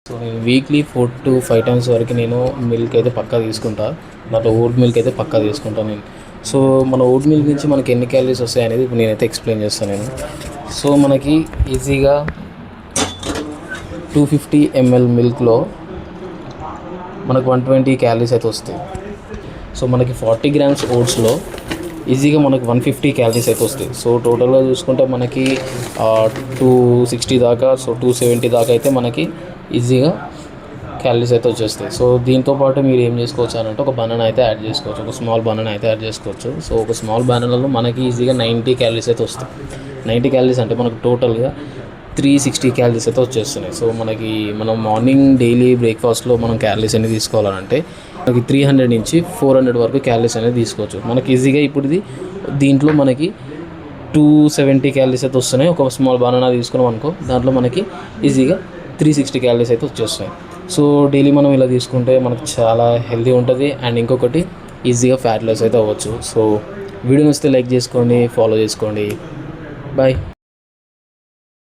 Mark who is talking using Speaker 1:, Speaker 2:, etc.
Speaker 1: So నేను weekly 4 to 5 times వరకు నేను మిల్క్ అయితే పక్కా తీసుకుంటా. దాంట్లో ఓట్ మిల్క్ అయితే పక్కా తీసుకుంటాను నేను. సో మన ఓట్ మిల్క్ నుంచి మనకి ఎన్ని క్యాలరీస్ వస్తాయి అనేది ఇప్పుడు నేనైతే ఎక్స్ప్లెయిన్ చేస్తాను నేను. సో మనకి ఈజీగా 250 ml మిల్క్లో మనకు 120 క్యాలరీస్ అయితే వస్తాయి. సో మనకి 40 grams ఓట్స్లో ఈజీగా మనకు 150 క్యాలరీస్ అయితే వస్తాయి. సో టోటల్గా చూసుకుంటే మనకి 260 దాకా, సో 270 దాకా అయితే మనకి ఈజీగా క్యాలరీస్ అయితే వచ్చేస్తాయి. సో దీంతోపాటు మీరు ఏం చేసుకోవచ్చు అని అంటే ఒక బనానా అయితే యాడ్ చేసుకోవచ్చు, ఒక స్మాల్ బనానా అయితే యాడ్ చేసుకోవచ్చు. సో ఒక స్మాల్ బనానాలో మనకి ఈజీగా 90 క్యాలరీస్ అయితే వస్తాయి. 90 క్యాలరీస్ అంటే మనకు టోటల్గా 360 క్యాలరీస్ అయితే వచ్చేస్తున్నాయి. సో మనం మార్నింగ్ డైలీ బ్రేక్ఫాస్ట్లో మనం క్యాలరీస్ అనేది తీసుకోవాలంటే మనకి 300 నుంచి 400 వరకు క్యాలరీస్ అనేది తీసుకోవచ్చు. మనకి ఈజీగా ఇప్పుడు దీంట్లో మనకి 270 క్యాలరీస్ అయితే వస్తున్నాయి. ఒక స్మాల్ బనానా తీసుకున్నాం అనుకో, దాంట్లో మనకి ఈజీగా 360 క్యాలరీస్ అయితే వచ్చేస్తాయి. సో డైలీ మనం ఇలా తీసుకుంటే మనకు చాలా హెల్తీ ఉంటుంది. అండ్ ఇంకొకటి ఈజీగా ఫ్యాట్ లాస్ అయితే అవ్వచ్చు. సో వీడియో నచ్చితే లైక్ చేసుకోండి, ఫాలో చేసుకోండి. బాయ్.